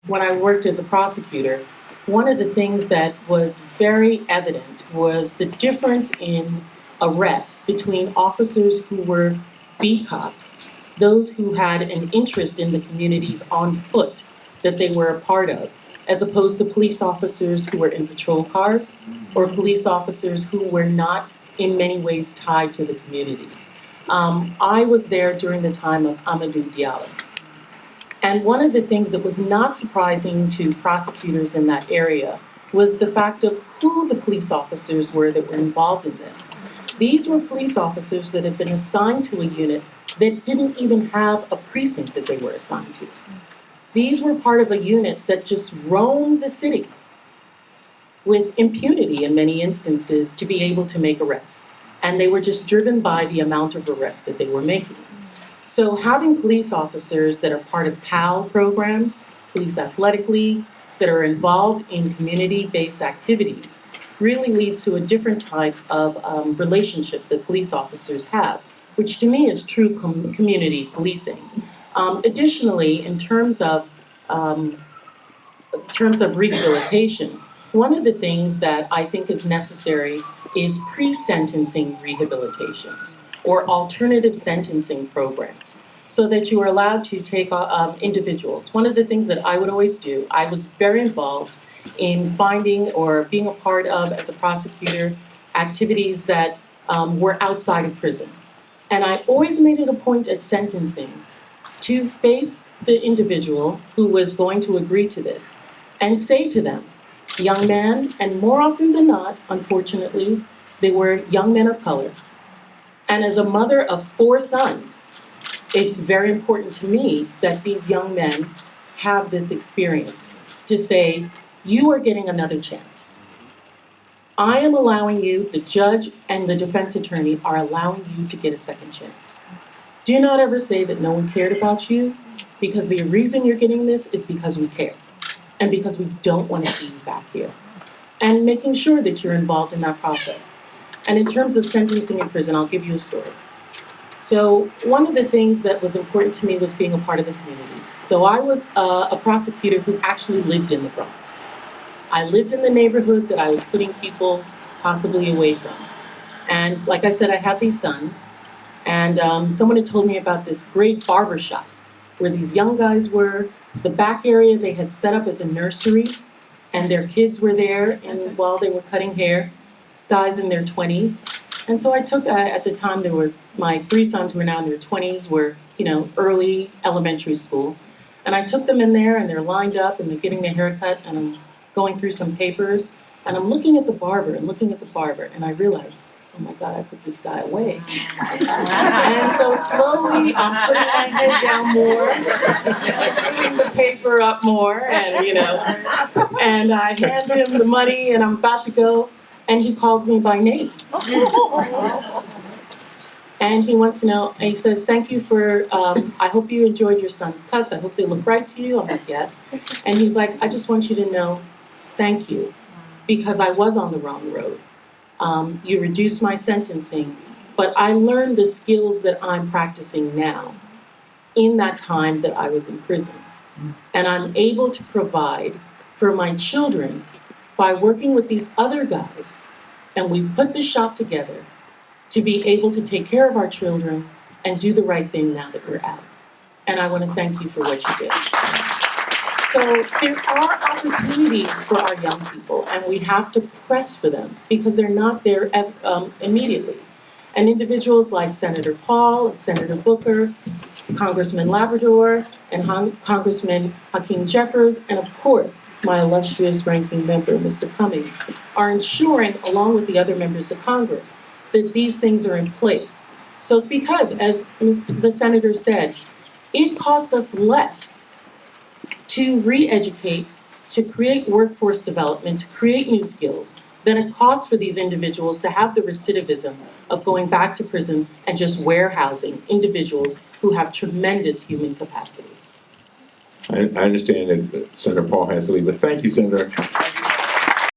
when I worked as a prosecutor, one of the things that was very evident was the difference in arrests between officers who were beat cops, those who had an interest in the communities on foot that they were a part of, as opposed to police officers who were in patrol cars or police officers who were not in many ways tied to the communities. I was there during the time of Amadou Diallo. And one of the things that was not surprising to prosecutors in that area was the fact of who the police officers were that were involved in this. These were police officers that had been assigned to a unit that didn't even have a precinct that they were assigned to. These were part of a unit that just roamed the city with impunity in many instances to be able to make arrests. And they were just driven by the amount of arrests that they were making. So having police officers that are part of PAL programs, police athletic leagues, that are involved in community-based activities really leads to a different type of relationship that police officers have, which to me is true community policing. Additionally, in terms of rehabilitation, one of the things that I think is necessary is pre-sentencing rehabilitations or alternative sentencing programs so that you are allowed to take individuals. One of the things that I would always do, I was very involved in finding or being a part of, as a prosecutor, activities that were outside of prison. And I always made it a point at sentencing to face the individual who was going to agree to this and say to them, young man, and more often than not, unfortunately, they were young men of color. And as a mother of 4 sons, it's very important to me that these young men have this experience to say, you are getting another chance. I am allowing you, the judge and the defense attorney are allowing you to get a second chance. Do not ever say that no one cared about you, because the reason you're getting this is because we care and because we don't want to see you back here. And making sure that you're involved in that process. And in terms of sentencing in prison, I'll give you a story. So one of the things that was important to me was being a part of the community. So I was a prosecutor who actually lived in the Bronx. I lived in the neighborhood that I was putting people possibly away from. And like I said, I had these sons. And someone had told me about this great barber shop where these young guys were. The back area they had set up as a nursery, and their kids were there, and while they were cutting hair, guys in their 20s. And so I took, at the time, my 3 sons were now in their 20s, were, early elementary school. And I took them in there, and they're lined up, and they're getting their hair cut, and I'm going through some papers, and I'm looking at the barber, and I realize, oh my God, I put this guy away. And so slowly I'm putting my head down more, putting the paper up more, and I hand him the money and I'm about to go, and he calls me by name. And he wants to know, and he says, thank you for, I hope you enjoyed your son's cuts. I hope they look right to you. I'm like, yes. And he's like, I just want you to know, thank you, because I was on the wrong road. You reduced my sentencing, but I learned the skills that I'm practicing now in that time that I was in prison. And I'm able to provide for my children by working with these other guys, and we put the shop together to be able to take care of our children and do the right thing now that we're out. And I want to thank you for what you did. So there are opportunities for our young people, and we have to press for them because they're not there immediately. And individuals like Senator Paul and Senator Booker, Congressman Labrador, and Congressman Hakeem Jeffers, and of course, my illustrious ranking member, Mr. Cummings, are ensuring, along with the other members of Congress, that these things are in place. So because, as the senator said, it cost us less to re-educate, to create workforce development, to create new skills, than it costs for these individuals to have the recidivism of going back to prison and just warehousing individuals who have tremendous human capacity. I understand that Senator Paul has to leave, but thank you, Senator.